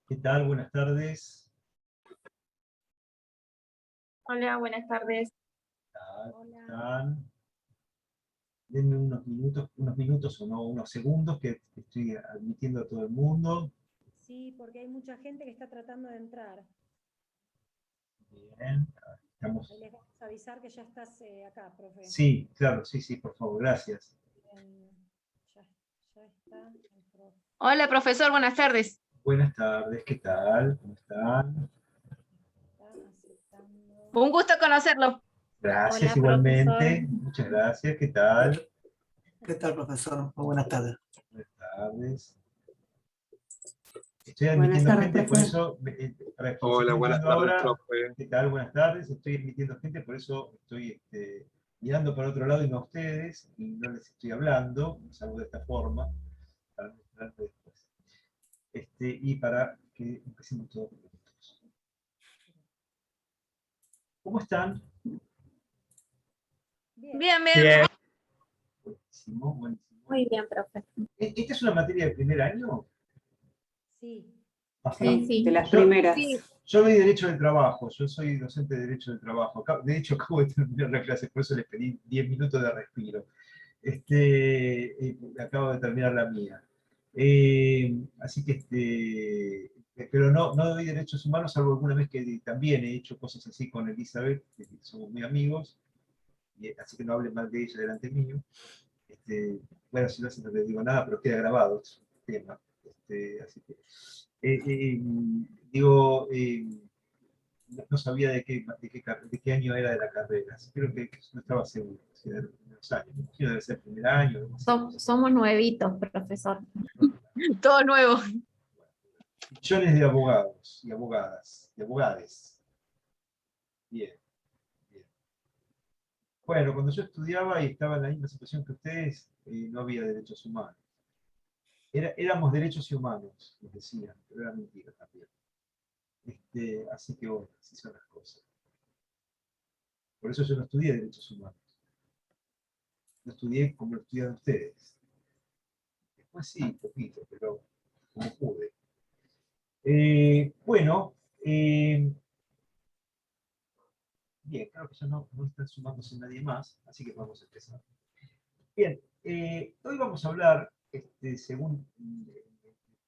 ¿Qué tal? Buenas tardes. Hola, buenas tardes. ¿Cómo están? Denme unos minutos o no, unos segundos que estoy admitiendo a todo el mundo. Sí, porque hay mucha gente que está tratando de entrar. Bien, estamos. Ahí les vamos a avisar que ya estás acá, profe. Sí, claro, sí, por favor, gracias. Ya está el profe. Hola, profesor, buenas tardes. Buenas tardes, ¿qué tal? ¿Cómo están? Está aceptando. Un gusto conocerlo. Gracias Hola, igualmente. profesor. Muchas gracias, ¿qué tal? ¿Qué tal, profesor? Muy buenas tardes. Buenas tardes. Estoy Buenas admitiendo tardes, gente, por profe. eso. Hola, buenas tardes, profe. ¿Qué tal? Buenas tardes. Estoy admitiendo gente, por eso estoy mirando para otro lado y no a ustedes, y no les estoy hablando, salvo de esta forma, para mostrarles después. Y para que empecemos todos juntos. ¿Cómo están? Bien. Bien, bien. Bien. Buenísimo, buenísimo. Muy bien, profe. ¿Esta es una materia de primer año? Sí. Ajá. Sí, de las Yo- primeras. Sí. Yo doy Derecho del Trabajo, yo soy docente de Derecho del Trabajo. De hecho, acabo de terminar la clase, por eso les pedí 10 minutos de respiro. Acabo de terminar la mía. Así que, pero no doy derechos humanos, salvo alguna vez que también he hecho cosas así con Elizabeth, que somos muy amigos, así que no hablen mal de ella delante mío. Bueno, si no hace no les digo nada, pero queda grabado, es un tema. Así que, digo, no sabía de qué año era de la carrera, creo que no estaba seguro, si era de los primeros años, me imagino debe ser primer año. Algo así. Somos nuevitos, profesor. Todo nuevo. Millones de abogados y abogadas y abogades. Bien, bien. Bueno, cuando yo estudiaba y estaba en la misma situación que ustedes, no había derechos humanos. Éramos derechos y humanos, nos decían, pero era mentira también. Así que bueno, así son las cosas. Por eso yo no estudié derechos humanos. No estudié como lo estudian ustedes. Después sí, poquito, pero como pude. Bueno, bien, creo que ya no está sumándose nadie más, así que vamos a empezar. Bien, hoy vamos a hablar, según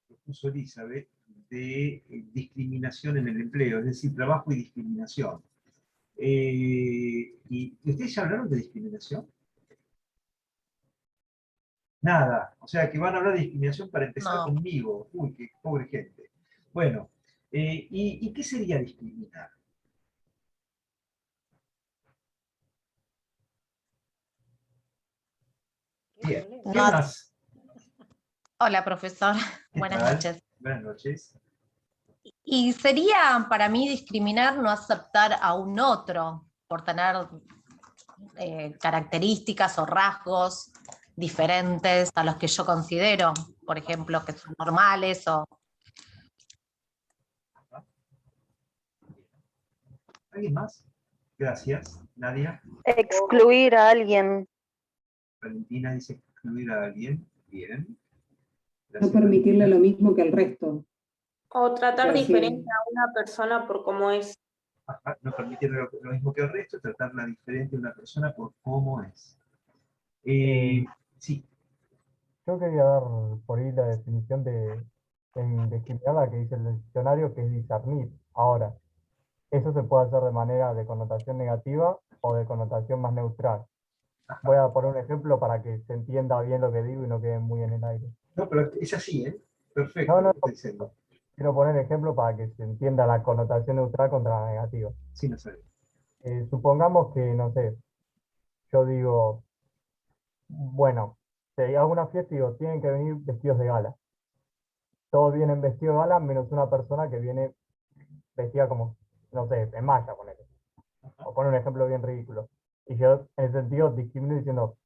propuso Elizabeth, de discriminación en el empleo, es decir, trabajo y discriminación. ¿Y ustedes ya hablaron de discriminación? Nada, o sea que van a hablar de discriminación para empezar No. conmigo. Uy, qué pobre gente. Bueno, ¿y qué sería discriminar? Qué Bien, problema. ¿qué No. más? Hola, profesor. ¿Qué Buenas tal? noches. Buenas noches. Y sería para mí discriminar no aceptar a un otro por tener características o rasgos diferentes a los que yo considero, por ejemplo, que son normales o... ¿Alguien más? Gracias. Nadia. Excluir a alguien. Valentina dice excluir a alguien. Bien. No Gracias, permitirle Valentina. lo mismo que el resto. O tratar Pero diferente sí, a una persona por cómo es. Ajá, no permitir lo mismo que el resto, tratarla diferente a una persona por cómo es. Sí, Yo quería dar por ahí la definición en discriminar la que dice el diccionario, que es discernir. Ahora, eso se puede hacer de manera de connotación negativa o de connotación más neutral. Voy a poner un ejemplo para que se entienda bien lo que digo y no quede muy en el aire. no, pero es así, ¿eh? Perfecto No, lo no, que está diciendo. quiero poner ejemplo para que se entienda la connotación neutral contra la negativa. Sí, no sabe. Supongamos que, no sé, yo digo, bueno, si hago una fiesta y digo, tienen que venir vestidos de gala. Todos vienen vestidos de gala, menos una persona que viene vestida como, no sé, en malla, ponele. O pone un ejemplo bien ridículo. Y yo, en ese sentido, discrimino diciendo,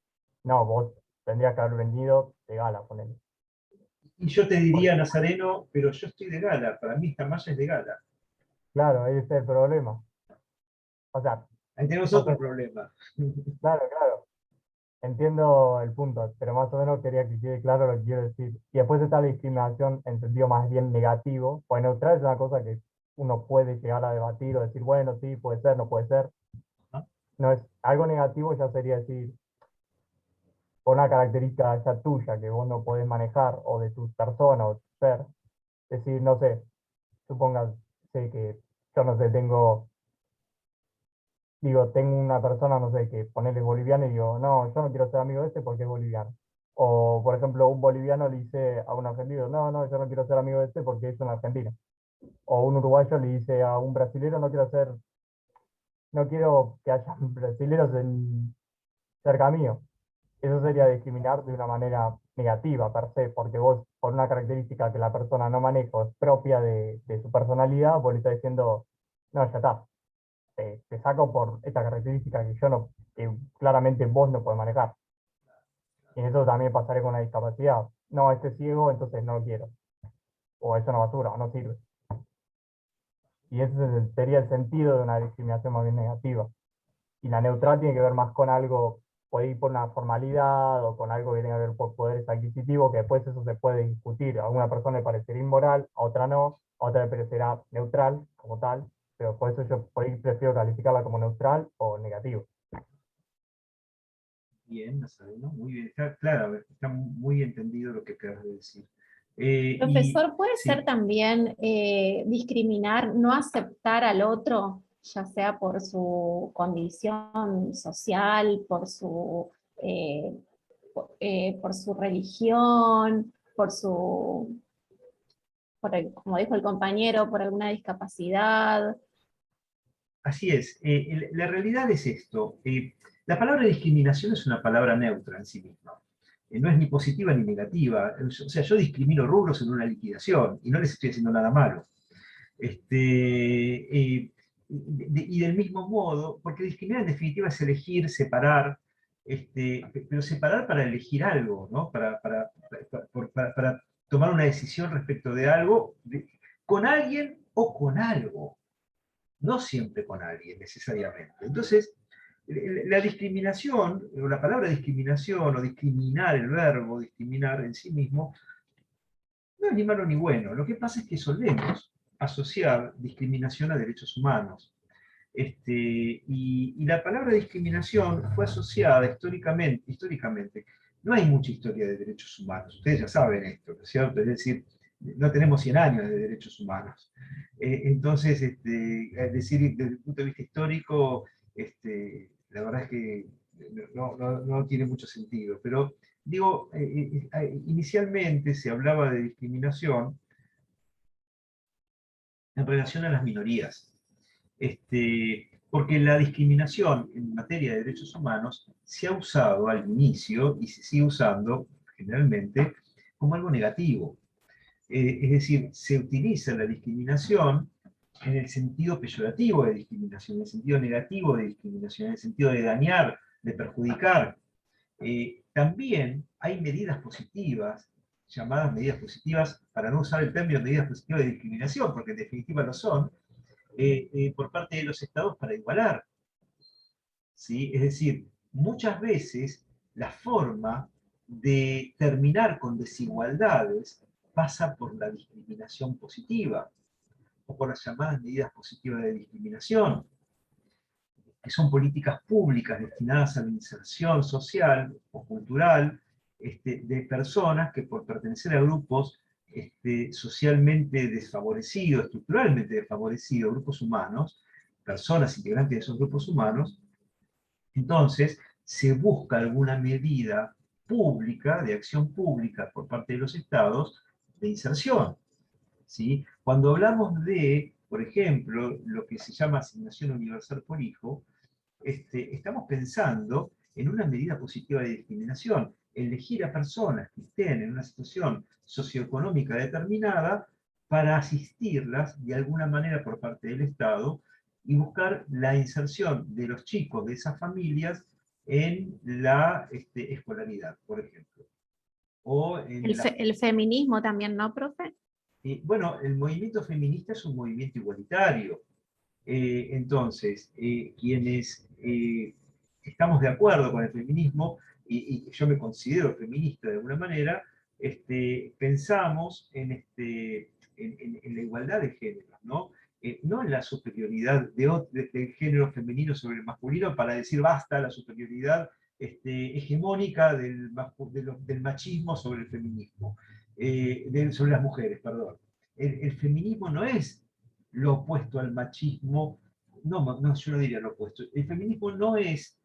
no, vos tendrías que haber venido de gala, ponele. Y yo te diría, Nazareno, pero yo estoy de gala, para mí esta malla es de gala. Claro, ahí está el problema. O sea, Ahí tenemos no otro sé, problema. claro. entiendo el punto, pero más o menos quería que quede claro lo que quiero decir. Y después está la discriminación en sentido más bien negativo, pues neutral es una cosa que uno puede llegar a debatir o decir, bueno, sí, puede ser, no puede ser. No es algo negativo, ya sería decir, por una característica ya tuya que vos no podés manejar, o de tu persona o tu ser. Es decir, no sé, supongas que yo no sé, tengo una persona, no sé, que ponerle boliviano y digo, no, yo no quiero ser amigo de este porque es boliviano. O, por ejemplo, un boliviano le dice a un argentino, no, no, yo no quiero ser amigo de este porque es un argentino. O un uruguayo le dice a un brasilero, no quiero que haya brasileros cerca mío. Eso sería discriminar de una manera negativa per se, porque vos, por una característica que la persona no maneja o es propia de su personalidad, vos le estás diciendo, no, ya está, te saco por esta característica que claramente vos no podés manejar. Y eso también pasaría con la discapacidad. No, este es ciego, entonces no lo quiero. O es una basura, o no sirve. Y ese sería el sentido de una discriminación más bien negativa. Y la neutral tiene que ver más con algo, puede ir por una formalidad o con algo que tenga que ver por poderes adquisitivos, que después eso se puede discutir. A una persona le parecerá inmoral, a otra no, a otra le parecerá neutral como tal, pero por eso yo por ahí prefiero calificarla como neutral o negativo. Bien, Nazareno, muy bien. Está claro, está muy entendido lo que acabas de decir. Y- Profesor, ¿puede sí. ser también discriminar, no aceptar al otro, ya sea por su condición social, por su religión, como dijo el compañero, por alguna discapacidad? Así es. La realidad es esto. La palabra discriminación es una palabra neutra en sí misma. No es ni positiva ni negativa. O sea, yo discrimino rubros en una liquidación y no les estoy haciendo nada malo. Y del mismo modo, porque discriminar en definitiva es elegir, separar, pero separar para elegir algo, ¿no? Para tomar una decisión respecto de algo, con alguien o con algo, no siempre con alguien necesariamente. Entonces, la discriminación, o la palabra discriminación, o discriminar, el verbo discriminar en sí mismo, no es ni malo ni bueno. Lo que pasa es que solemos asociar discriminación a derechos humanos. Y la palabra discriminación fue asociada históricamente. No hay mucha historia de derechos humanos, ustedes ya saben esto, ¿no es cierto? Es decir, no tenemos 100 años de derechos humanos. Entonces, es decir, desde el punto de vista histórico, la verdad es que no tiene mucho sentido. Pero digo, inicialmente se hablaba de discriminación en relación a las minorías. Porque la discriminación en materia de derechos humanos se ha usado al inicio y se sigue usando generalmente como algo negativo. Es decir, se utiliza la discriminación en el sentido peyorativo de discriminación, en el sentido negativo de discriminación, en el sentido de dañar, de perjudicar. También hay medidas positivas, llamadas medidas positivas, para no usar el término medidas positivas de discriminación, porque en definitiva lo son, por parte de los estados para igualar. ¿Sí? Es decir, muchas veces la forma de terminar con desigualdades pasa por la discriminación positiva, o por las llamadas medidas positivas de discriminación, que son políticas públicas destinadas a la inserción social o cultural de personas que por pertenecer a grupos socialmente desfavorecidos, estructuralmente desfavorecidos, grupos humanos, personas integrantes de esos grupos humanos, entonces se busca alguna medida pública, de acción pública por parte de los estados, de inserción. ¿Sí? Cuando hablamos de, por ejemplo, lo que se llama asignación universal por hijo, estamos pensando en una medida positiva de discriminación, elegir a personas que estén en una situación socioeconómica determinada para asistirlas de alguna manera por parte del Estado y buscar la inserción de los chicos de esas familias en la escolaridad, por ejemplo. O en El feminismo también, ¿no, profe? Bueno, el movimiento feminista es un movimiento igualitario. Entonces, quienes estamos de acuerdo con el feminismo, y yo me considero feminista de alguna manera, pensamos en la igualdad de géneros, ¿no? No en la superioridad del género femenino sobre el masculino para decir basta la superioridad hegemónica del machismo sobre el feminismo, sobre las mujeres, perdón. El feminismo no es lo opuesto al machismo, no, yo no diría lo opuesto. El feminismo no es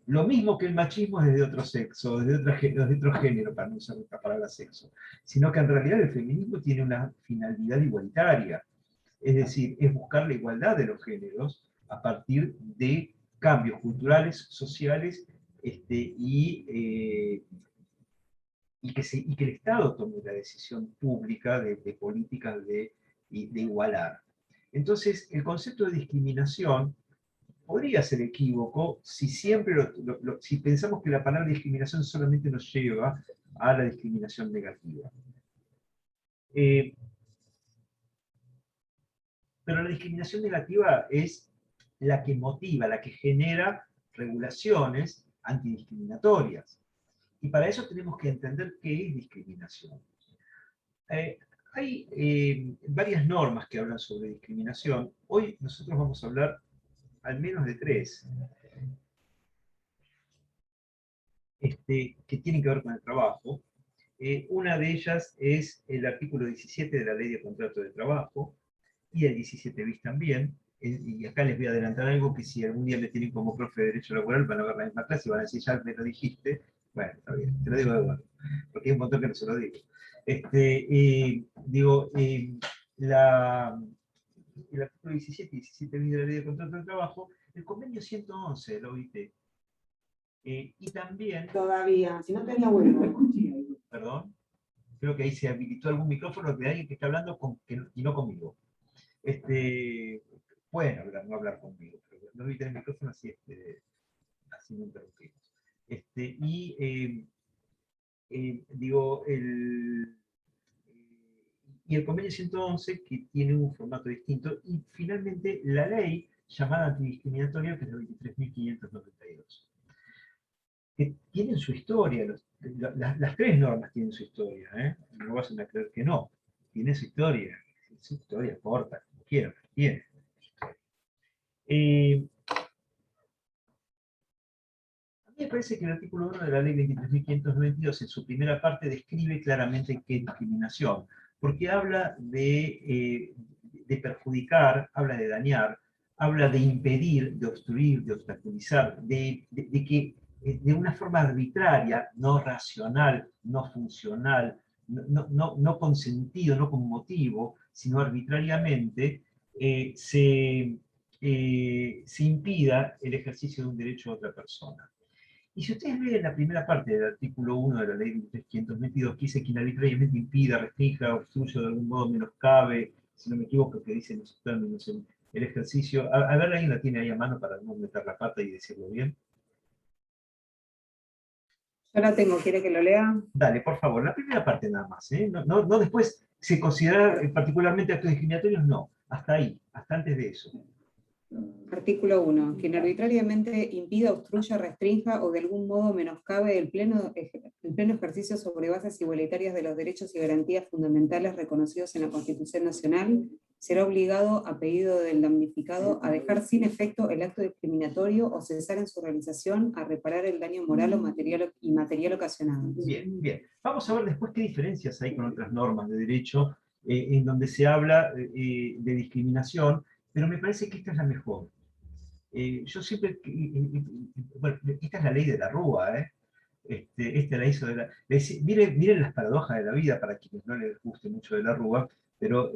lo mismo que el machismo desde otro sexo, desde otro género, para no usar esta palabra sexo, sino que en realidad el feminismo tiene una finalidad igualitaria, es decir, es buscar la igualdad de los géneros a partir de cambios culturales, sociales, y que el Estado tome la decisión pública de políticas de igualar. Entonces, el concepto de discriminación podría ser equívoco si siempre si pensamos que la palabra discriminación solamente nos lleva a la discriminación negativa. Pero la discriminación negativa es la que motiva, la que genera regulaciones antidiscriminatorias. Y para eso tenemos que entender qué es discriminación. Hay varias normas que hablan sobre discriminación. Hoy nosotros vamos a hablar al menos de 3, que tienen que ver con el trabajo. Una de ellas es el artículo 17 de la Ley de Contrato de Trabajo, y el 17 bis también. Y acá les voy a adelantar algo que si algún día me tienen como profe de Derecho Laboral van a ver la misma clase y van a decir, ya me lo dijiste. Bueno, está bien, te lo digo de nuevo, porque hay un montón que no se lo digo. El artículo 17 y 17 bis de la Ley de Contrato de Trabajo, el convenio 111 de la OIT, y también... Todavía, si no tenía bueno. Perdón, creo que ahí se habilitó algún micrófono de alguien que está hablando y no conmigo. Pueden hablar, no hablar conmigo, pero no eviten el micrófono así, así no interrumpimos. Y el convenio 111, que tiene un formato distinto, y finalmente la ley llamada antidiscriminatoria, que es la 23.592. Que tienen su historia, las 3 normas tienen su historia, ¿eh? No vas a creer que no, tiene su historia corta, como quieran, tiene. A mí me parece que el artículo 1 de la ley 23.592 en su primera parte describe claramente qué es discriminación, porque habla de perjudicar, habla de dañar, habla de impedir, de obstruir, de obstaculizar, de que de una forma arbitraria, no racional, no funcional, no con sentido, no con motivo, sino arbitrariamente, se impida el ejercicio de un derecho a otra persona. Y si ustedes leen la primera parte del artículo 1 de la ley 23.522, que dice quien arbitrariamente impida, restrinja, obstruye de algún modo menoscabe, si no me equivoco, que dicen esos términos, el ejercicio. A ver, ¿alguien la tiene ahí a mano para no meter la pata y decirlo bien? Yo la tengo, ¿quiere que lo lea? Dale, por favor, la primera parte nada más, ¿eh? No después se considera particularmente actos discriminatorios, no. Hasta ahí, hasta antes de eso. Artículo 1. Quien arbitrariamente impida, obstruya, restrinja o de algún modo menoscabe el pleno ejercicio sobre bases igualitarias de los derechos y garantías fundamentales reconocidos en la Constitución Nacional, será obligado, a pedido del damnificado, a dejar sin efecto el acto discriminatorio o cesar en su realización, a reparar el daño moral o material ocasionado. Bien, bien. Vamos a ver después qué diferencias hay con otras normas de derecho en donde se habla de discriminación, pero me parece que esta es la mejor. Yo siempre... bueno, esta es la ley de la Rúa, ¿eh? Esta la hizo de la... Miren las paradojas de la vida, para quienes no les guste mucho de la Rúa, pero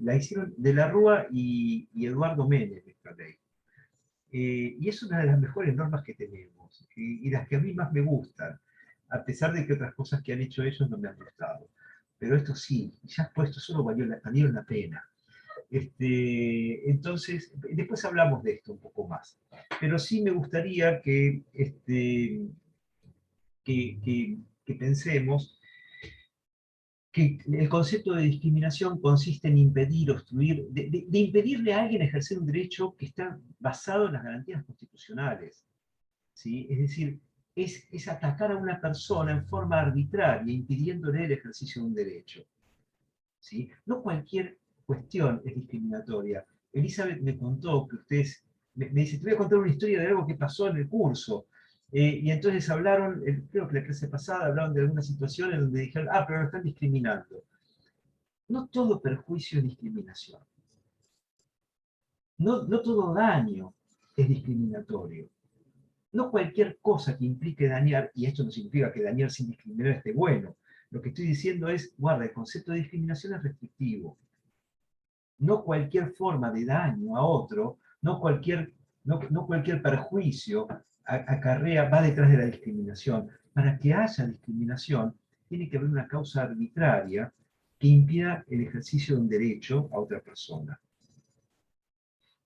la hicieron de la Rúa y Eduardo Menem, esta ley. Y es una de las mejores normas que tenemos, y las que a mí más me gustan, a pesar de que otras cosas que han hecho ellos no me han gustado. Pero esto sí, ya puesto, solo valieron la pena. Entonces, después hablamos de esto un poco más. Pero sí me gustaría que pensemos que el concepto de discriminación consiste en impedir, obstruir, de impedirle a alguien ejercer un derecho que está basado en las garantías constitucionales, ¿sí? Es decir, es atacar a una persona en forma arbitraria, impidiéndole el ejercicio de un derecho. ¿Sí? No cualquier cuestión es discriminatoria. Elizabeth me contó que ustedes, me dice, te voy a contar una historia de algo que pasó en el curso. Y entonces hablaron, creo que la clase pasada, hablaron de alguna situación en donde dijeron, ah, pero lo están discriminando. No todo perjuicio es discriminación. No todo daño es discriminatorio. No cualquier cosa que implique dañar, y esto no significa que dañar sin discriminar esté bueno. Lo que estoy diciendo es, guarda, el concepto de discriminación es restrictivo. No cualquier forma de daño a otro, no cualquier perjuicio acarrea, va detrás de la discriminación. Para que haya discriminación, tiene que haber una causa arbitraria que impida el ejercicio de un derecho a otra persona.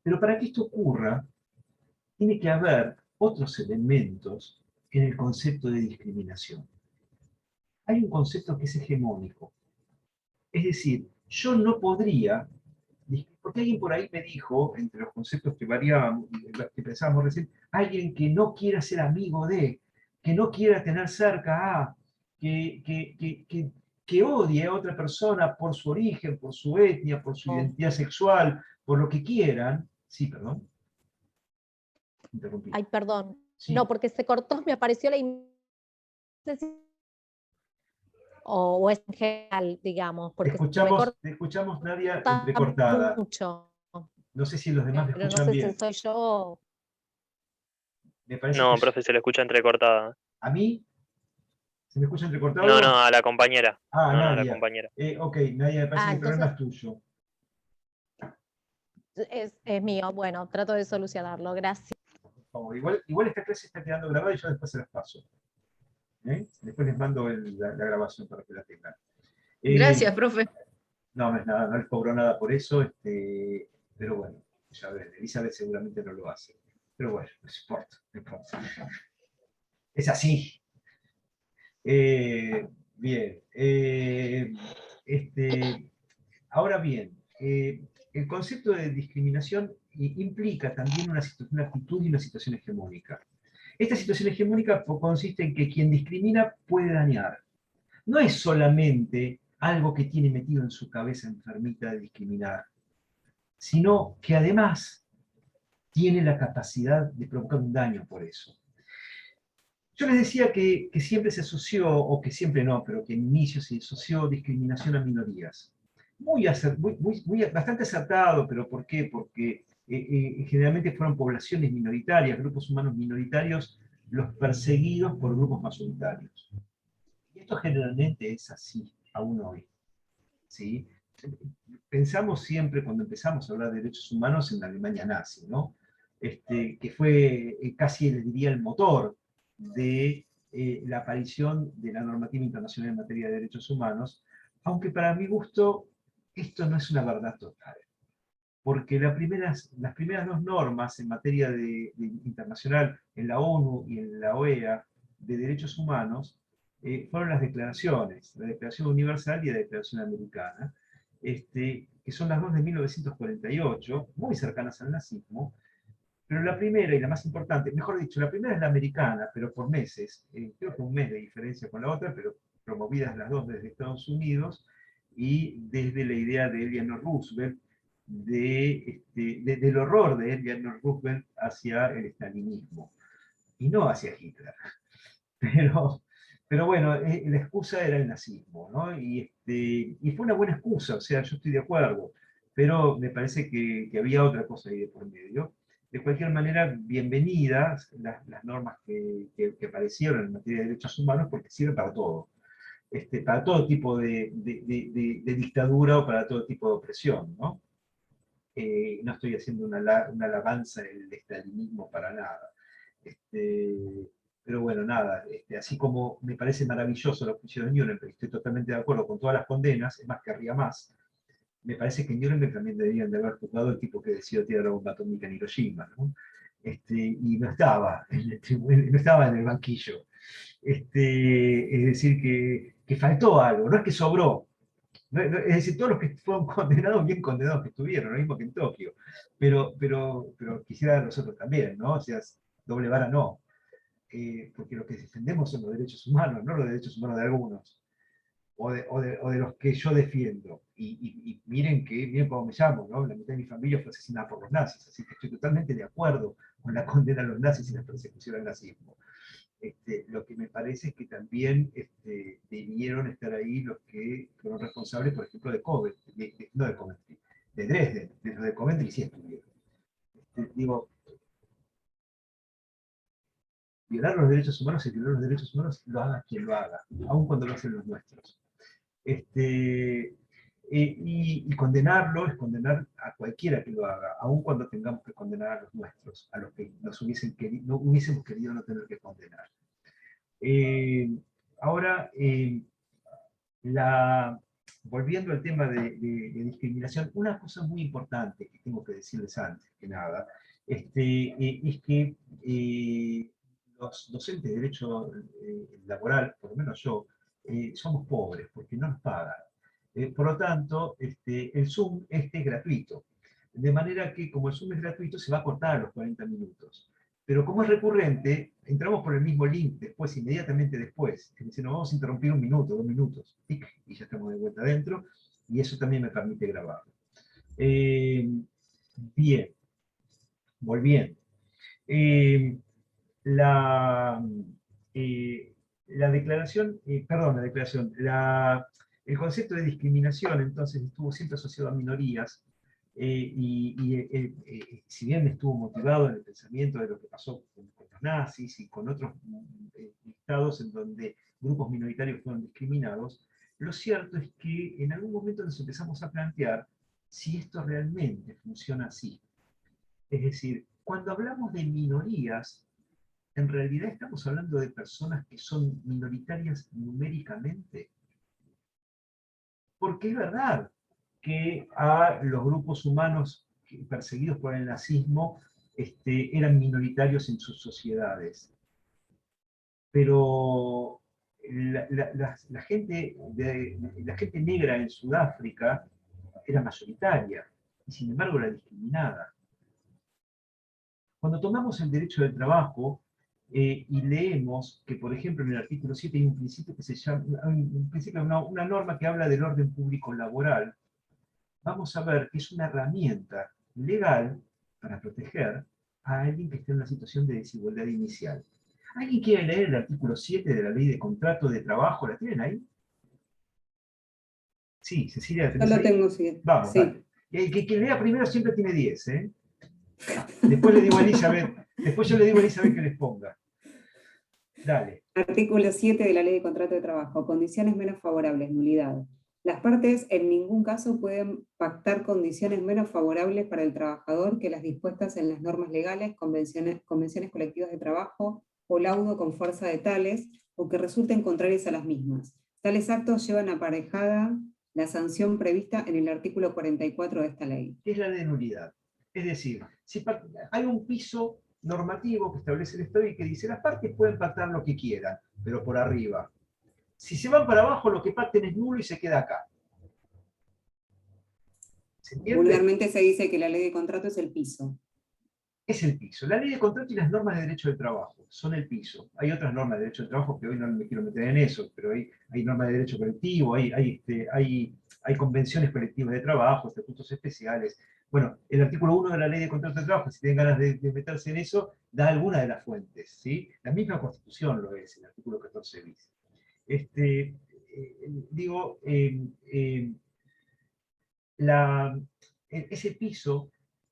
Pero para que esto ocurra, tiene que haber otros elementos en el concepto de discriminación. Hay un concepto que es hegemónico. Es decir, yo no podría, porque alguien por ahí me dijo, entre los conceptos que variábamos, que pensábamos recién, alguien que no quiera ser amigo de, que no quiera tener cerca a, que odie a otra persona por su origen, por su etnia, por su identidad sexual, por lo que quieran. Sí, perdón. Interrumpí. Ay, perdón. Sí. No, porque se cortó, me apareció la o es en general, digamos. Porque te escuchamos, Nadia, entrecortada. Mucho. No sé si los demás me Pero escuchan no sé bien. si soy yo. Me parece No, que profe, se le escucha entrecortada. ¿A mí? ¿Se me escucha entrecortado? No, a la compañera. Ah, no, Nadia. a la compañera. Ok, Nadia, me parece que el problema es tuyo. Es mío. Bueno, trato de solucionarlo. Gracias. Por favor. Igual esta clase está quedando grabada y yo después se las paso. Después les mando la grabación para que la tengan. Gracias, profe. No, no es nada, no les cobro nada por eso, pero bueno, ya ven, Elizabeth seguramente no lo hace. Pero bueno, no importa, no importa. Es así. Bien. Ahora bien, el concepto de discriminación implica también una actitud y una situación hegemónica. Esta situación hegemónica consiste en que quien discrimina puede dañar. No es solamente algo que tiene metido en su cabeza enfermita de discriminar, sino que además tiene la capacidad de provocar un daño por eso. Yo les decía que siempre se asoció, o que siempre no, pero que en inicio se asoció discriminación a minorías. Bastante acertado, pero ¿por qué? Porque generalmente fueron poblaciones minoritarias, grupos humanos minoritarios, los perseguidos por grupos mayoritarios. Y esto generalmente es así, aún hoy. ¿Sí? Pensamos siempre, cuando empezamos a hablar de derechos humanos, en la Alemania nazi, ¿no? Que fue casi, les diría, el motor de la aparición de la normativa internacional en materia de derechos humanos, aunque para mi gusto esto no es una verdad total. Porque las primeras dos normas en materia internacional, en la ONU y en la OEA, de derechos humanos, fueron las declaraciones, la Declaración Universal y la Declaración Americana, que son las dos de 1948, muy cercanas al nazismo, pero la primera y la más importante, mejor dicho, la primera es la americana, pero por meses, creo que un mes de diferencia con la otra, pero promovidas las dos desde Estados Unidos, y desde la idea de Eleanor Roosevelt, del horror de Eleanor Roosevelt hacia el estalinismo, y no hacia Hitler. Pero bueno, la excusa era el nazismo, ¿no? Y fue una buena excusa, o sea, yo estoy de acuerdo, pero me parece que había otra cosa ahí de por medio. De cualquier manera, bienvenidas las normas que aparecieron en materia de derechos humanos, porque sirven para todo. Para todo tipo de dictadura o para todo tipo de opresión, ¿no? No estoy haciendo una alabanza del estalinismo para nada. Pero bueno, nada, así como me parece maravilloso los juicios de Nuremberg, estoy totalmente de acuerdo con todas las condenas, es más, querría más, me parece que en Nuremberg también deberían de haber juzgado el tipo que decidió tirar la bomba atómica en Hiroshima, ¿no? Y no estaba en el banquillo. Es decir, que faltó algo, no es que sobró. Es decir, todos los que fueron condenados, bien condenados que estuvieron, lo mismo que en Tokio. Pero quisiera nosotros también, ¿no? O sea, doble vara no. porque lo que defendemos son los derechos humanos, no los derechos humanos de algunos, o de los que yo defiendo. Y miren cómo me llamo, ¿no? La mitad de mi familia fue asesinada por los nazis, así que estoy totalmente de acuerdo con la condena a los nazis y la persecución al nazismo. Lo que me parece es que también debieron estar ahí los que fueron responsables, por ejemplo, de Coventry, no de Coventry, de Dresden, de los de Coventry sí estuvieron. Digo, violar los derechos humanos y violar los derechos humanos lo haga quien lo haga, aun cuando lo hacen los nuestros. Y condenarlo es condenar a cualquiera que lo haga, aun cuando tengamos que condenar a los nuestros, a los que no hubiésemos querido no tener que condenar. Ahora, volviendo al tema de discriminación, una cosa muy importante que tengo que decirles antes que nada, es que los docentes de derecho laboral, por lo menos yo, somos pobres porque no nos pagan. Por lo tanto, el Zoom es gratuito. De manera que como el Zoom es gratuito, se va a cortar a los 40 minutos. Pero como es recurrente, entramos por el mismo link después, inmediatamente después. Es decir, nos vamos a interrumpir 1 minuto, 2 minutos, y ya estamos de vuelta adentro, y eso también me permite grabarlo. Bien, volviendo. El concepto de discriminación entonces estuvo siempre asociado a minorías, si bien estuvo motivado en el pensamiento de lo que pasó con los nazis y con otros estados en donde grupos minoritarios fueron discriminados, lo cierto es que en algún momento nos empezamos a plantear si esto realmente funciona así. Es decir, cuando hablamos de minorías, en realidad estamos hablando de personas que son minoritarias numéricamente. Porque es verdad que a los grupos humanos perseguidos por el nazismo eran minoritarios en sus sociedades. Pero la gente negra en Sudáfrica era mayoritaria, y sin embargo era discriminada. Cuando tomamos el derecho del trabajo y leemos que, por ejemplo, en el artículo 7 hay un principio que se llama, una norma que habla del orden público laboral, vamos a ver que es una herramienta legal para proteger a alguien que esté en una situación de desigualdad inicial. ¿Alguien quiere leer el artículo 7 de la Ley de Contrato de Trabajo? ¿La tienen ahí? Sí, Cecilia, ¿la Yo lo tengo, sí. Vamos, Sí. dale. Que lea primero siempre tiene 10, ¿eh? Después le digo a Elizabeth, después yo le digo a Elizabeth que les ponga. Dale. Artículo 7 de la Ley de Contrato de Trabajo. Condiciones menos favorables, nulidad. Las partes en ningún caso pueden pactar condiciones menos favorables para el trabajador que las dispuestas en las normas legales, convenciones colectivas de trabajo o laudo con fuerza de tales, o que resulten contrarias a las mismas. Tales actos llevan aparejada la sanción prevista en el artículo 44 de esta ley. Es la de nulidad. Es decir, si hay un piso normativo que establece el Estado y que dice las partes pueden pactar lo que quieran, pero por arriba. Si se van para abajo, lo que pacten es nulo y se queda acá. ¿Se entiende? Vulgarmente se dice que la ley de contrato es el piso. Es el piso. La ley de contrato y las normas de derecho del trabajo son el piso. Hay otras normas de derecho del trabajo que hoy no me quiero meter en eso, pero hay normas de derecho colectivo, hay convenciones colectivas de trabajo, estatutos especiales. Bueno, el artículo 1 de la Ley de Contrato de Trabajo, si tienen ganas de meterse en eso, da alguna de las fuentes, ¿sí? La misma Constitución lo es, el artículo 14 bis. Ese piso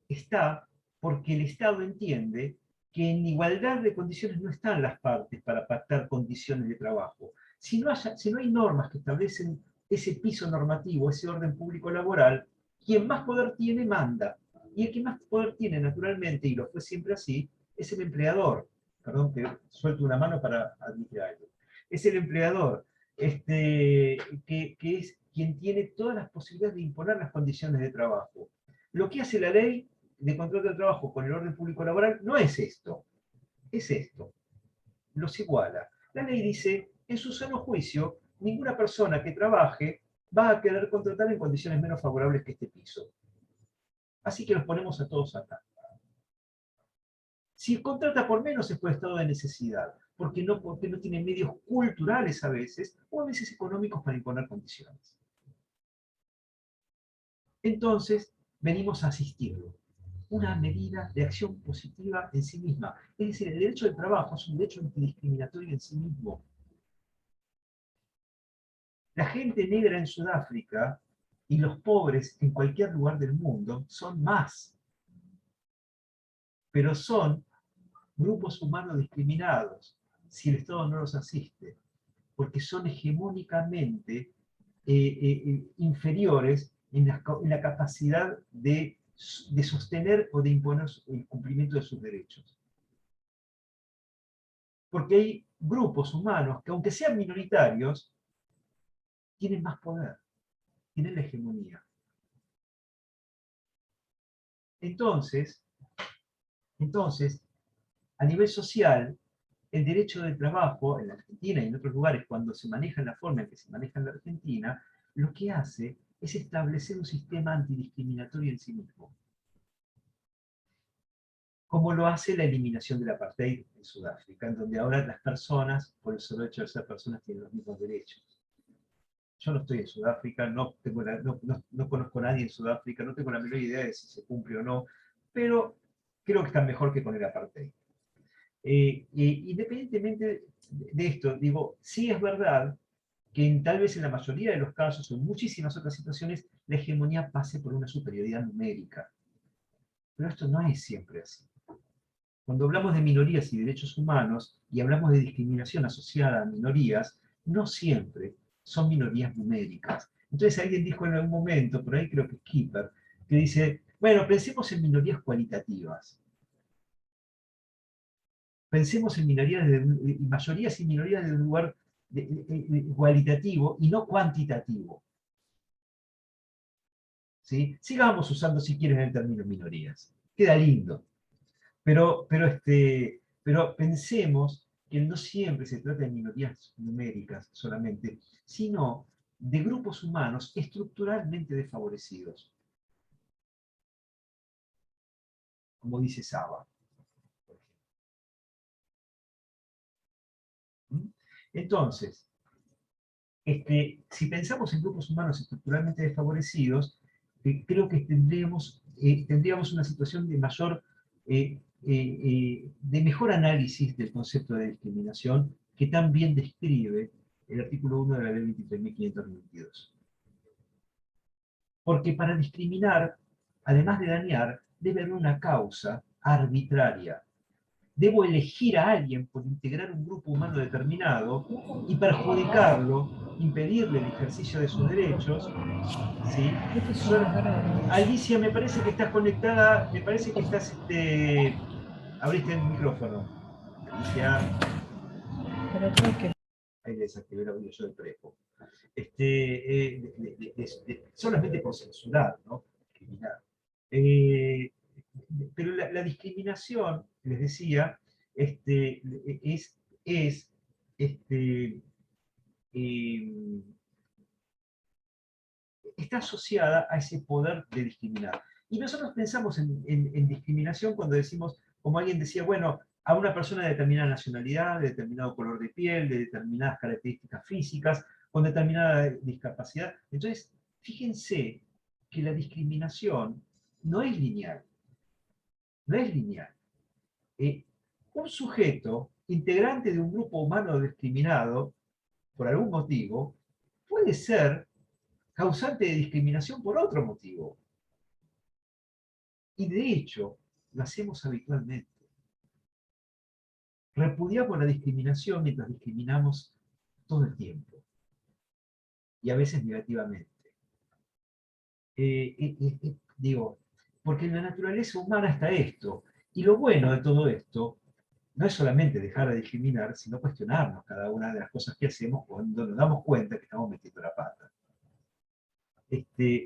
está porque el Estado entiende que en igualdad de condiciones no están las partes para pactar condiciones de trabajo. Si no hay normas que establecen ese piso normativo, ese orden público laboral, quien más poder tiene, manda. Y el que más poder tiene, naturalmente, y lo fue siempre así, es el empleador. Perdón que suelto una mano para admitir algo. Es el empleador, que es quien tiene todas las posibilidades de imponer las condiciones de trabajo. Lo que hace la ley de contrato de trabajo con el orden público laboral no es esto, es esto. Los iguala. La ley dice, en su sano juicio, ninguna persona que trabaje va a querer contratar en condiciones menos favorables que este piso. Así que los ponemos a todos acá. Si contrata por menos es por estado de necesidad. porque no tienen medios culturales a veces, o a veces económicos para imponer condiciones. Entonces, venimos a asistirlo. Una medida de acción positiva en sí misma. Es decir, el derecho del trabajo es un derecho antidiscriminatorio en sí mismo. La gente negra en Sudáfrica y los pobres en cualquier lugar del mundo son más, pero son grupos humanos discriminados si el Estado no los asiste, porque son hegemónicamente inferiores en la capacidad de sostener o de imponer el cumplimiento de sus derechos. Porque hay grupos humanos que, aunque sean minoritarios, tienen más poder, tienen la hegemonía. Entonces, a nivel social, el derecho del trabajo en la Argentina y en otros lugares, cuando se maneja en la forma en que se maneja en la Argentina, lo que hace es establecer un sistema antidiscriminatorio en sí mismo. Como lo hace la eliminación del apartheid en Sudáfrica, en donde ahora las personas, por el solo hecho de ser personas, tienen los mismos derechos. Yo no estoy en Sudáfrica, no conozco a nadie en Sudáfrica, no tengo la menor idea de si se cumple o no, pero creo que están mejor que con el apartheid. Independientemente de esto, digo, sí es verdad que tal vez en la mayoría de los casos, o en muchísimas otras situaciones, la hegemonía pase por una superioridad numérica. Pero esto no es siempre así. Cuando hablamos de minorías y derechos humanos, y hablamos de discriminación asociada a minorías, no siempre son minorías numéricas. Entonces alguien dijo en algún momento, por ahí creo que es Kipper, que dice, bueno, pensemos en minorías cualitativas. Pensemos en mayorías y minorías de un lugar cualitativo y no cuantitativo. ¿Sí? Sigamos usando, si quieren, el término minorías. Queda lindo. Pero pensemos que no siempre se trata de minorías numéricas solamente, sino de grupos humanos estructuralmente desfavorecidos. Como dice Saba. Entonces, si pensamos en grupos humanos estructuralmente desfavorecidos, creo que tendríamos una situación de de mejor análisis del concepto de discriminación que tan bien describe el artículo 1 de la ley 23.522. Porque para discriminar, además de dañar, debe haber una causa arbitraria. Debo elegir a alguien por integrar un grupo humano determinado y perjudicarlo, impedirle el ejercicio de sus derechos. ¿Sí? Alicia, me parece que estás conectada, me parece que estás, abriste el micrófono. Alicia. Ahí le desactivé el audio yo del prepo. Solamente por censurar, ¿no? Discriminar. Pero la discriminación, les decía, está asociada a ese poder de discriminar. Y nosotros pensamos en discriminación cuando decimos, como alguien decía, bueno, a una persona de determinada nacionalidad, de determinado color de piel, de determinadas características físicas, con determinada discapacidad. Entonces, fíjense que la discriminación no es lineal. No es lineal. Un sujeto integrante de un grupo humano discriminado, por algún motivo, puede ser causante de discriminación por otro motivo. Y de hecho, lo hacemos habitualmente. Repudiamos la discriminación mientras discriminamos todo el tiempo. Y a veces negativamente. Digo, porque en la naturaleza humana está esto. Y lo bueno de todo esto no es solamente dejar de discriminar, sino cuestionarnos cada una de las cosas que hacemos cuando nos damos cuenta que estamos metiendo la pata.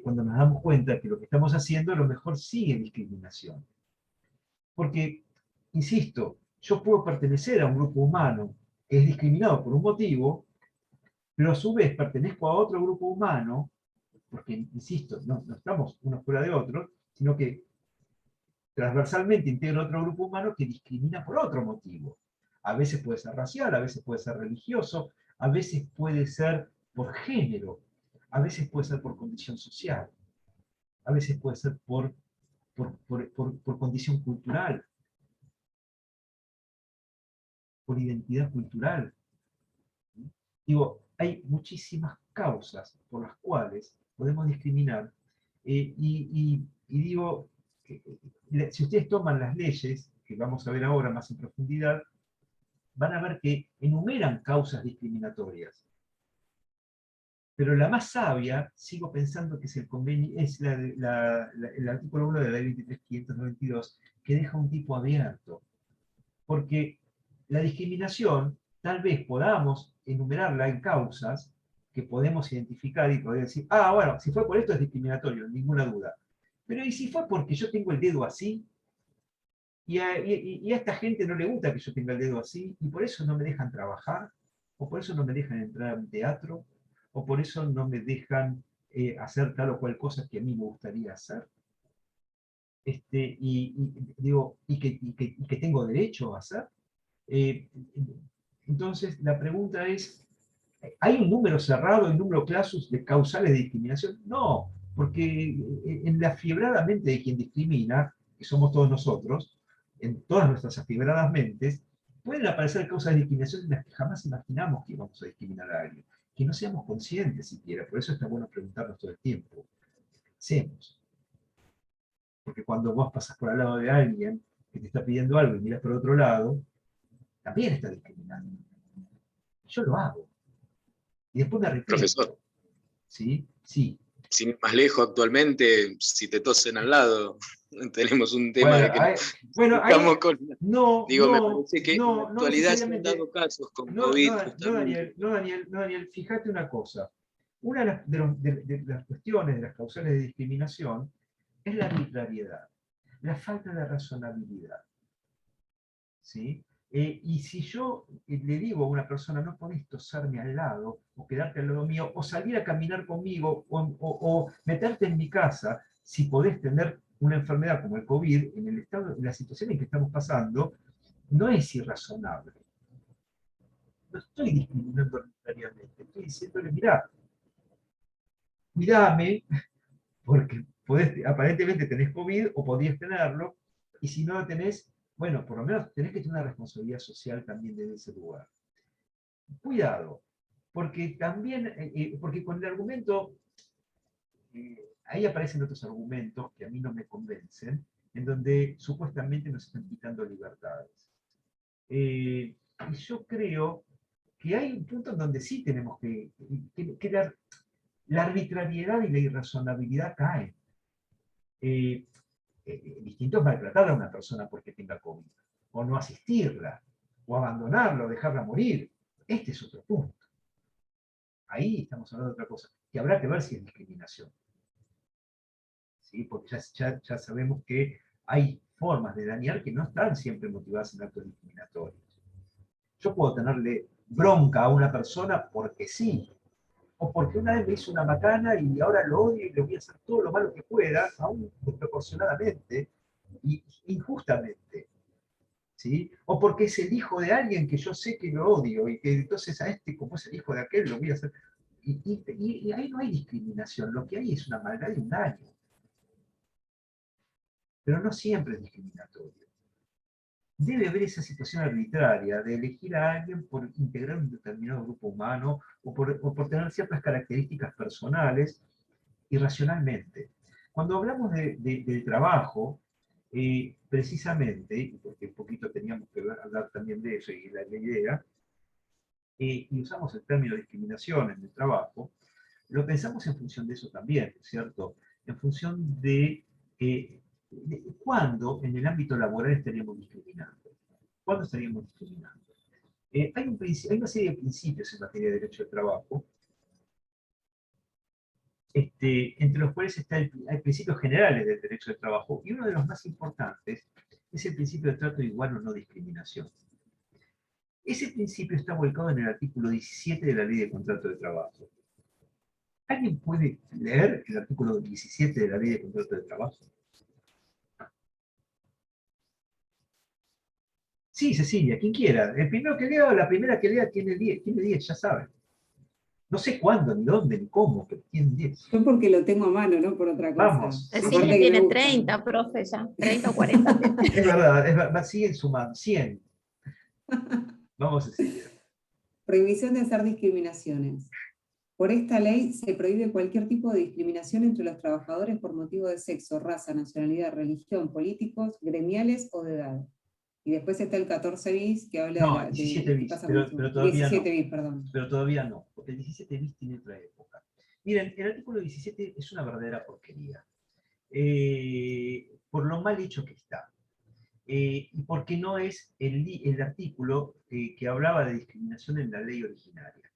Cuando nos damos cuenta que lo que estamos haciendo a lo mejor sigue discriminación. Porque, insisto, yo puedo pertenecer a un grupo humano que es discriminado por un motivo, pero a su vez pertenezco a otro grupo humano, porque, insisto, no estamos unos fuera de otros, sino que transversalmente integro otro grupo humano que discrimina por otro motivo. A veces puede ser racial, a veces puede ser religioso, a veces puede ser por género, a veces puede ser por condición social, a veces puede ser por condición cultural, por identidad cultural. Digo, hay muchísimas causas por las cuales podemos discriminar. Y digo, si ustedes toman las leyes, que vamos a ver ahora más en profundidad, van a ver que enumeran causas discriminatorias. Pero la más sabia, sigo pensando que es el convenio, es el artículo 1 de la ley 23.592, que deja un tipo abierto. Porque la discriminación, tal vez podamos enumerarla en causas que podemos identificar y poder decir, ah, bueno, si fue por esto es discriminatorio, ninguna duda. Pero ¿y si fue porque yo tengo el dedo así? Y a esta gente no le gusta que yo tenga el dedo así, y por eso no me dejan trabajar, o por eso no me dejan entrar a un teatro, o por eso no me dejan hacer tal o cual cosa que a mí me gustaría hacer. Digo, y que tengo derecho a hacer. Entonces, la pregunta es, ¿hay un número cerrado, un número clausus de causales de discriminación? No, porque en la afibrada mente de quien discrimina, que somos todos nosotros, en todas nuestras afibradas mentes, pueden aparecer causas de discriminación en las que jamás imaginamos que íbamos a discriminar a alguien, que no seamos conscientes siquiera, por eso está bueno preguntarnos todo el tiempo. ¿Qué hacemos? Porque cuando vos pasas por al lado de alguien que te está pidiendo algo y miras por otro lado, también está discriminando. Yo lo hago. Y después me arrepiento. Profesor. ¿Sí? Sí. Sin ir más lejos, actualmente, si te tosen al lado, tenemos un tema de que no, me parece que en la actualidad se han necesariamente. dado casos con No, COVID, Daniel, fíjate una cosa. Una de las cuestiones, de las causales de discriminación, es la arbitrariedad, la falta de razonabilidad. ¿Sí? Y si yo le digo a una persona, no podés tosarme al lado, o quedarte al lado mío, o salir a caminar conmigo, o meterte en mi casa, si podés tener una enfermedad como el COVID, en la situación en que estamos pasando, no es irrazonable. No estoy discriminando arbitrariamente, estoy diciéndole, mirá, cuidame, porque aparentemente tenés COVID, o podrías tenerlo, y si no lo tenés, bueno, por lo menos tenés que tener una responsabilidad social también desde ese lugar. Cuidado, porque también, porque con el argumento, ahí aparecen otros argumentos que a mí no me convencen, en donde supuestamente nos están quitando libertades. Y yo creo que hay un punto en donde sí tenemos que la arbitrariedad y la irrazonabilidad caen. Distinto es maltratar a una persona porque tenga COVID, o no asistirla, o abandonarla, o dejarla morir. Este es otro punto. Ahí estamos hablando de otra cosa, que habrá que ver si es discriminación. ¿Sí? Porque ya sabemos que hay formas de dañar que no están siempre motivadas en actos discriminatorios. Yo puedo tenerle bronca a una persona porque sí, o porque una vez me hizo una macana y ahora lo odio y le voy a hacer todo lo malo que pueda, aún desproporcionadamente y injustamente. ¿Sí? O porque es el hijo de alguien que yo sé que lo odio y que entonces a este, como es el hijo de aquel, lo voy a hacer. Y ahí no hay discriminación, lo que hay es una maldad y un daño. Pero no siempre es discriminatorio. Debe haber esa situación arbitraria de elegir a alguien por integrar un determinado grupo humano o por tener ciertas características personales irracionalmente. Cuando hablamos del trabajo, precisamente, porque un poquito teníamos que hablar también de eso y la idea, y usamos el término discriminación en el trabajo, lo pensamos en función de eso también, ¿cierto? En función de cuándo en el ámbito laboral estaríamos discriminando. ¿Cuándo estaríamos discriminando? Hay una serie de principios en materia de derecho del trabajo, entre los cuales hay principios generales del derecho del trabajo, y uno de los más importantes es el principio de trato igual o no discriminación. Ese principio está volcado en el artículo 17 de la Ley de Contrato de Trabajo. ¿Alguien puede leer el artículo 17 de la Ley de Contrato de Trabajo? Sí, Cecilia, quien quiera. El primero que lea o la primera que lea tiene 10, ya saben. No sé cuándo, ni dónde, ni cómo, pero tienen 10. Yo porque lo tengo a mano, no por otra cosa. Vamos. Aparte Cecilia que tiene me gusta. 30, profe, ya. 30 o 40. Es verdad, siguen sumando. 100. Vamos, Cecilia. Prohibición de hacer discriminaciones. Por esta ley se prohíbe cualquier tipo de discriminación entre los trabajadores por motivo de sexo, raza, nacionalidad, religión, políticos, gremiales o de edad. Y después está el 14 bis que habla No, de... 17 bis, pasa pero mucho. todavía 17 no. bis, perdón. Pero todavía no, porque el 17 bis tiene otra época. Miren, el artículo 17 es una verdadera porquería. Por lo mal hecho que está. Y porque no es el artículo que hablaba de discriminación en la ley originaria.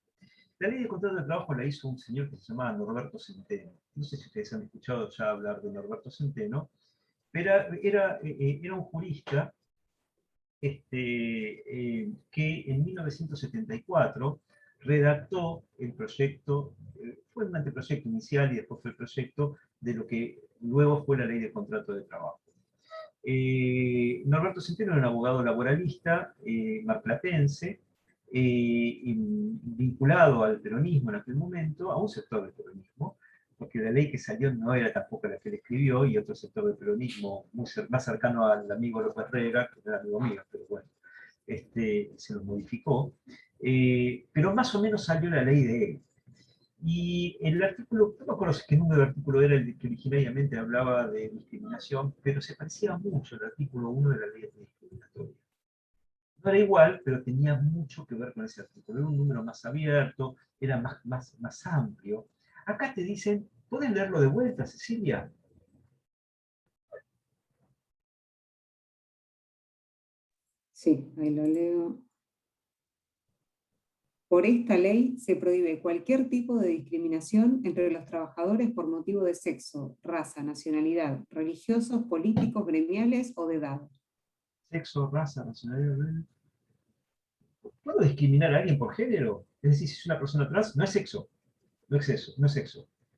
La ley de contrato de trabajo la hizo un señor que se llamaba Norberto Centeno. No sé si ustedes han escuchado ya hablar de Norberto Centeno, pero era un jurista que en 1974 redactó el proyecto, fue un anteproyecto inicial y después fue el proyecto de lo que luego fue la ley de contrato de trabajo. Norberto Centeno era un abogado laboralista, marplatense, vinculado al peronismo en aquel momento, a un sector del peronismo, porque la ley que salió no era tampoco la que él escribió, y otro sector del peronismo más cercano al amigo López Rega, que era amigo mío, pero bueno, se lo modificó, pero más o menos salió la ley de él. Y el artículo, no me acuerdo qué número de artículo era el que originariamente hablaba de discriminación, pero se parecía mucho al artículo 1 de la ley discriminatoria. No era igual, pero tenía mucho que ver con ese artículo. Era un número más abierto, era más amplio. Acá te dicen, ¿puedes leerlo de vuelta, Cecilia? Sí, ahí lo leo. Por esta ley se prohíbe cualquier tipo de discriminación entre los trabajadores por motivo de sexo, raza, nacionalidad, religiosos, políticos, gremiales o de edad. Sexo, raza, nacionalidad. ¿Puedo discriminar a alguien por género? Es decir, si es una persona trans, no es sexo, no es sexo,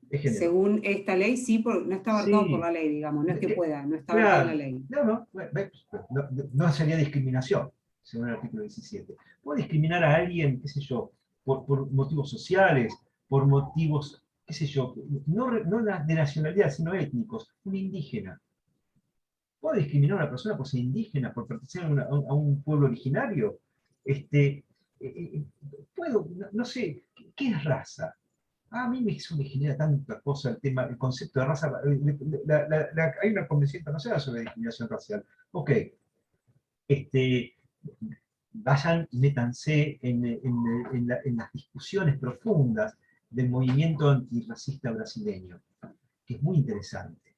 es género. Según esta ley, sí, no está abarcado por la ley, digamos, no es que pueda, no está abarcado en la ley. No sería discriminación, según el artículo 17. Puedo discriminar a alguien, qué sé yo, por motivos sociales, por motivos, qué sé yo, no de nacionalidad, sino étnicos, un indígena. ¿Puedo discriminar a una persona por ser indígena, por pertenecer a un pueblo originario? Puedo, no sé, ¿qué es raza? A mí me genera tanta cosa el concepto de raza. Hay una convención internacional sobre discriminación racial. Ok, vayan y métanse en las discusiones profundas del movimiento antirracista brasileño, que es muy interesante,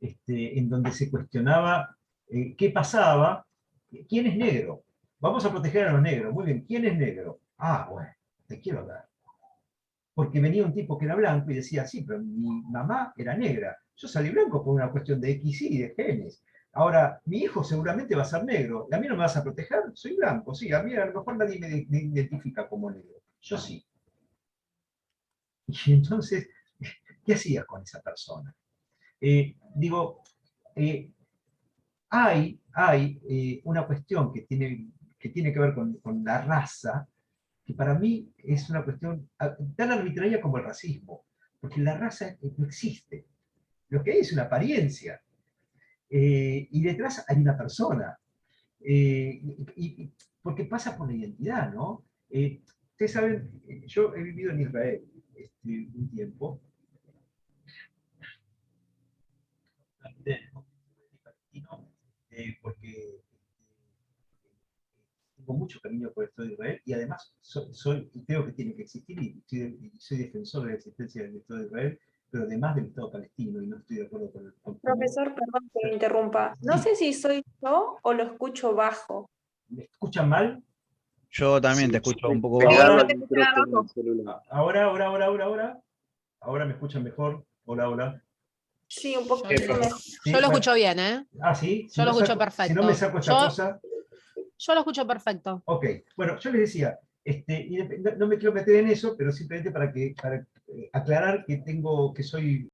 en donde se cuestionaba qué pasaba, quién es negro. Vamos a proteger a los negros. Muy bien, ¿quién es negro? Ah, bueno, te quiero dar. Porque venía un tipo que era blanco y decía, sí, pero mi mamá era negra. Yo salí blanco por una cuestión de X y de genes. Ahora, mi hijo seguramente va a ser negro. ¿A mí no me vas a proteger? Soy blanco, sí. A mí a lo mejor nadie me identifica como negro. Yo sí. Y entonces, ¿qué hacías con esa persona? Digo, hay una cuestión que tiene que ver con la raza, que para mí es una cuestión tan arbitraria como el racismo, porque la raza no existe. Lo que hay es una apariencia, y detrás hay una persona, porque pasa por la identidad, ¿no? Ustedes saben, yo he vivido en Israel un tiempo, porque tengo mucho cariño por el Estado de Israel y además creo que tiene que existir y soy defensor de la existencia del Estado de Israel, pero además del Estado palestino, y no estoy de acuerdo con Profesor, perdón que me interrumpa. No sé si soy yo o lo escucho bajo. ¿Me escuchan mal? Yo también te escucho un poco Ahora, bajo. ahora me escuchan mejor. Hola. Sí, un poquito mejor. Yo lo escucho bien, ¿eh? Ah, sí. Yo lo escucho perfecto. Si no me saco esta cosa. Yo lo escucho perfecto. Ok, bueno, yo les decía, y no me quiero meter en eso, pero simplemente para aclarar que soy